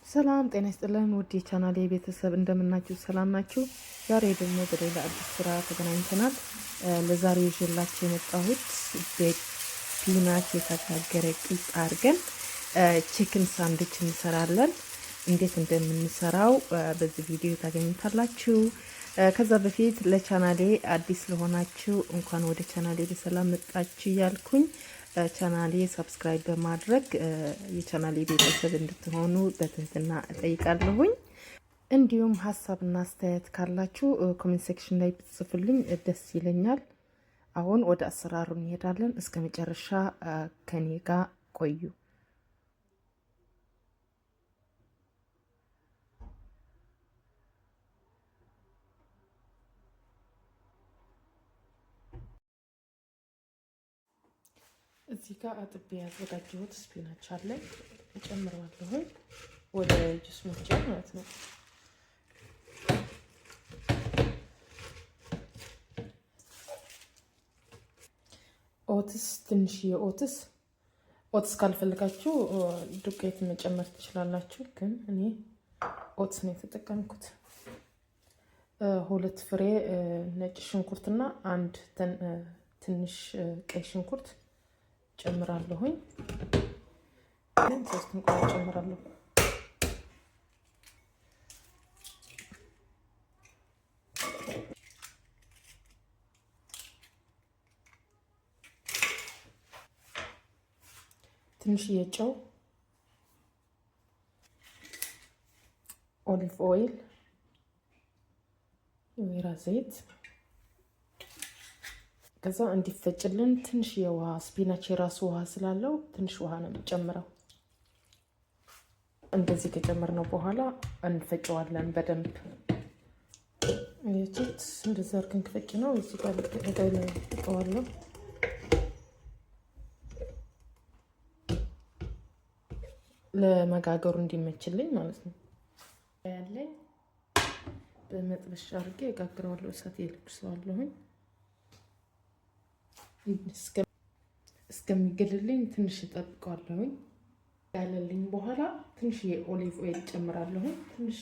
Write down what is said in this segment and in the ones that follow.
ሰላም ጤና ይስጥልን ውድ የቻናሌ ቤተሰብ እንደምናችሁ ሰላም ናችሁ? ዛሬ ደግሞ በሌላ አዲስ ስራ ተገናኝተናል። ለዛሬ ይዤላችሁ የመጣሁት በፒናት የተጋገረ ቂጣ አድርገን ቺክን ሳንድዊች እንሰራለን። እንዴት እንደምንሰራው በዚህ ቪዲዮ ታገኙታላችሁ። ከዛ በፊት ለቻናሌ አዲስ ለሆናችሁ እንኳን ወደ ቻናሌ በሰላም መጣችሁ እያልኩኝ ቻናሌ ሰብስክራይብ በማድረግ የቻናሌ ቤተሰብ እንድትሆኑ በትህትና እጠይቃለሁኝ። እንዲሁም ሀሳብና አስተያየት ካላችሁ ኮሜንት ሴክሽን ላይ ብትጽፉልኝ ደስ ይለኛል። አሁን ወደ አሰራሩ እንሄዳለን። እስከ መጨረሻ ከኔ ጋር ቆዩ። እዚህ ጋር አጥቤ ያዘጋጀሁት ስፒናች አለ እጨምረዋለሁ ወደ ጁስ መፍጫ ማለት ነው። ኦትስ ትንሽዬ ኦትስ ካልፈልጋችሁ ዱቄት መጨመር ትችላላችሁ፣ ግን እኔ ኦትስ ነው የተጠቀምኩት። 2 ፍሬ ነጭ ሽንኩርትና አንድ ትንሽ ቀይ ሽንኩርት ጨምራለሁኝ። ግን 3 እንቁላል ጨምራለሁ። ትንሽዬ ጨው፣ ኦሊቭ ኦይል፣ የወይራ ዘይት። ከዛ እንዲፈጭልን ትንሽ የውሃ ስፒናች የራሱ ውሃ ስላለው ትንሽ ውሃ ነው የምጨምረው። እንደዚህ ከጨመርነው በኋላ እንፈጨዋለን በደንብ። እቺት እንደዛ አድርገን ከፈጭ ነው እዚህ ጋር ልቀዋለሁ። ለመጋገሩ እንዲመችልኝ ማለት ነው። ያለኝ በመጥበሻ አድርጌ እጋግረዋለሁ። እሳት እየለኩሰዋለሁኝ እስከሚገልልኝ ትንሽ እጠብቀዋለሁኝ። ያለልኝ በኋላ ትንሽ የኦሊቭ ኦይል ጨምራለሁኝ። ትንሽ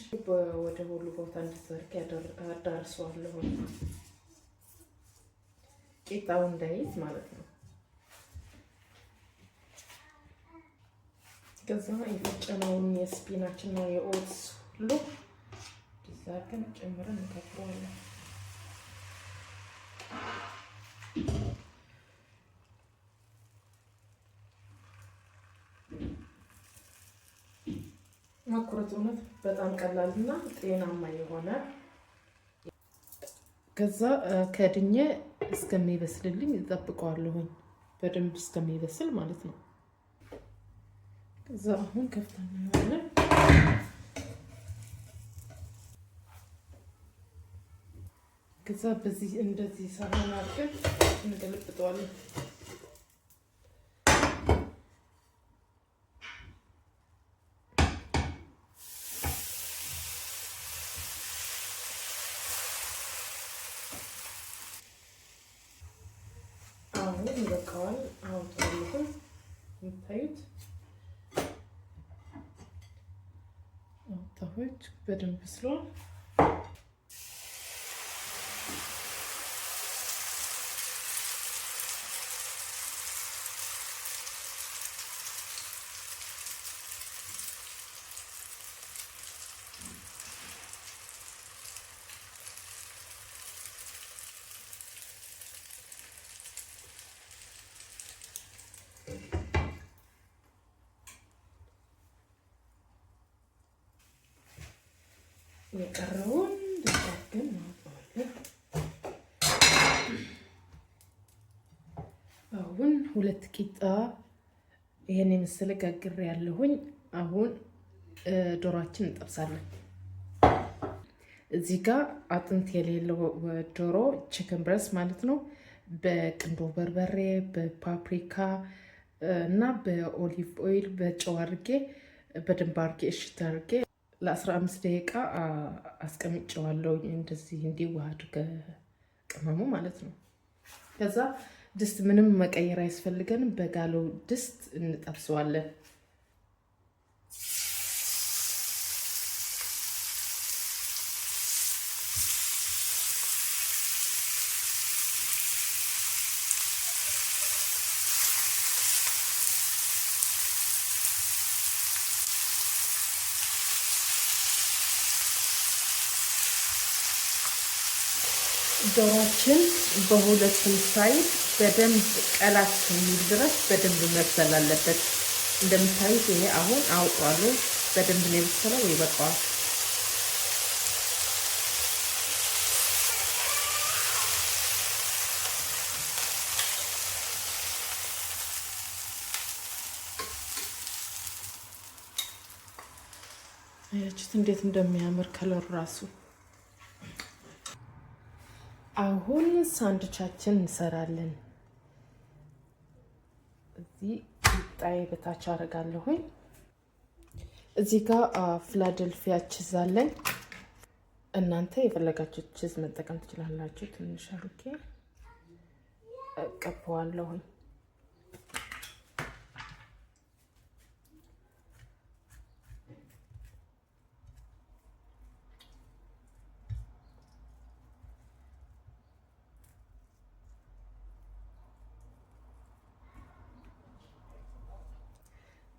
ወደ ሁሉ ቦታ እንዲዘርግ አዳርሰዋለሁኝ፣ ቂጣው እንዳይዝ ማለት ነው። ከዛ የፈጨነውን የስፒናችና የኦትስ ሁሉ ዲዛርገን ጨምረን እንከፍረዋለን። ማኩረቱ እውነት በጣም ቀላልና ጤናማ የሆነ። ከዛ ከድኜ እስከሚበስልልኝ እጠብቀዋለሁኝ፣ በደንብ እስከሚበስል ማለት ነው። ከዛ አሁን ከፍተን እናያለን። ከዛ በዚህ እንደዚህ ሳህን አድርገን እንገለብጠዋለን። አሁን ይበቃዋል። አሁን ተለምቶ የምታዩት አውጣሁት፣ በደንብ በስሏል። የቀረውን ደጋግን ማውጣዋለን። አሁን 2 ቂጣ ይሄን የመሰለ ጋግሬ ያለሁኝ። አሁን ዶሮአችን እንጠብሳለን። እዚህ ጋር አጥንት የሌለው ዶሮ ቺክን ብረስ ማለት ነው። በቅንዶ በርበሬ፣ በፓፕሪካ እና በኦሊቭ ኦይል በጨው አድርጌ በደንብ አድርጌ እሽት አድርጌ ለ15 ደቂቃ አስቀምጨዋለሁ፣ እንደዚህ እንዲዋሃድ ቅመሙ ማለት ነው። ከዛ ድስት ምንም መቀየር አያስፈልገንም፣ በጋለው ድስት እንጠብሰዋለን። ዶሮችን በሁለቱም ሳይድ በደንብ ቀላ እስከሚል ድረስ በደንብ መብሰል አለበት። እንደምታዩት ይሄ አሁን አውጣለሁ። በደንብ ነው የበሰለው። ይበቃዋል። አያችሁት እንዴት እንደሚያምር ከለሩ ራሱ። አሁን ሳንድቻችን እንሰራለን። እዚህ ጣይ በታች አደርጋለሁኝ። እዚህ ጋር ፊላደልፊያ ቺዝ አለኝ። እናንተ የፈለጋችሁት ቺዝ መጠቀም ትችላላችሁ። ትንሽ አርጌ እቀባዋለሁኝ።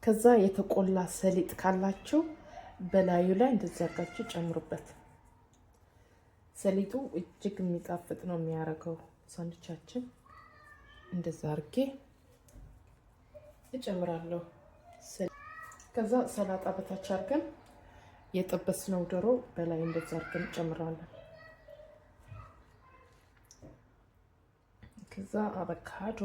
ከዛ የተቆላ ሰሊጥ ካላችሁ በላዩ ላይ እንደዚህ አድርጋችሁ ጨምሩበት። ሰሊጡ እጅግ የሚጣፍጥ ነው የሚያደርገው ሳንድቻችን። እንደዛ አድርጌ እጨምራለሁ። ከዛ ሰላጣ በታች አድርገን የጠበስነው ዶሮ በላይ እንደዛ አድርገን እንጨምራለን። ከዛ አቮካዶ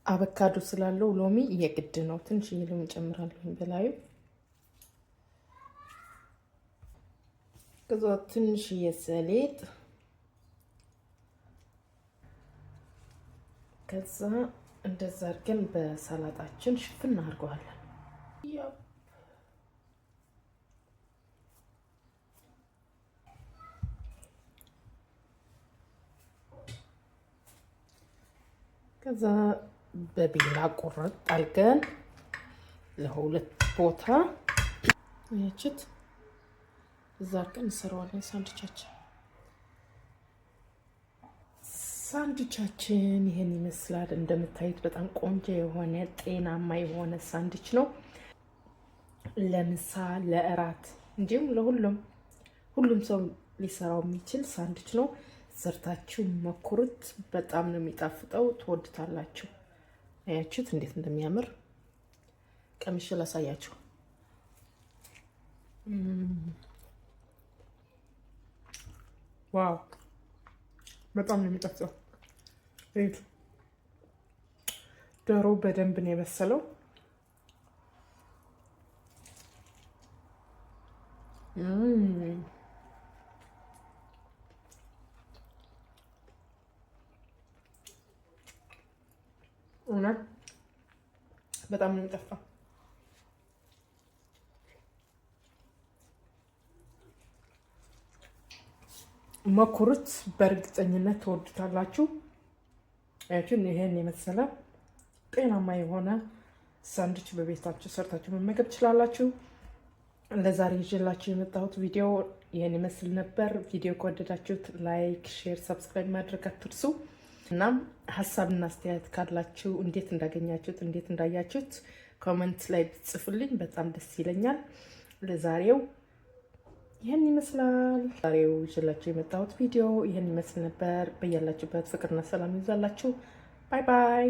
አቮካዶ ስላለው ሎሚ የግድ ነው። ትንሽ ሎሚ ጨምራለሁ በላዩ። ከዛ ትንሽ የሰሊጥ ከዛ እንደዛ አድርገን በሰላጣችን ሽፍን እናድርገዋለን። ከዛ በቢላ ቆረጥ አድርገን ለሁለት ቦታ ያችት እዛ አድርገን እንሰራዋለን። ሳንድቻችን ይሄን ይመስላል። እንደምታዩት በጣም ቆንጆ የሆነ ጤናማ የሆነ ሳንድች ነው። ለምሳ ለእራት እንዲሁም ሁሉም ሰው ሊሰራው የሚችል ሳንድች ነው። ሰርታችሁ መኩሩት። በጣም ነው የሚጣፍጠው። ትወዱታላችሁ። አያችሁት እንዴት እንደሚያምር። ቀምሼ ላሳያችሁ። ዋው በጣም ነው የሚጣፍጠው። ዶሮ በደንብ ነው የበሰለው። እውነት በጣም ነው የሚጠፋው። መኩሩት። በእርግጠኝነት ትወዱታላችሁ። ያችን ይሄን የመሰለ ጤናማ የሆነ ሳንድዊች በቤታችሁ ሰርታችሁ መመገብ ትችላላችሁ። ለዛሬ ይዤላችሁ የመጣሁት ቪዲዮ ይሄን ይመስል ነበር። ቪዲዮ ከወደዳችሁት ላይክ፣ ሼር፣ ሰብስክራይብ ማድረግ አትርሱ። እናም ሀሳብና አስተያየት ካላችሁ እንዴት እንዳገኛችሁት እንዴት እንዳያችሁት ኮሜንት ላይ ብትጽፉልኝ በጣም ደስ ይለኛል። ለዛሬው ይህን ይመስላል። ዛሬው ይዤላችሁ የመጣሁት ቪዲዮ ይህን ይመስል ነበር። በያላችሁበት ፍቅርና ሰላም ይዛላችሁ። ባይ ባይ።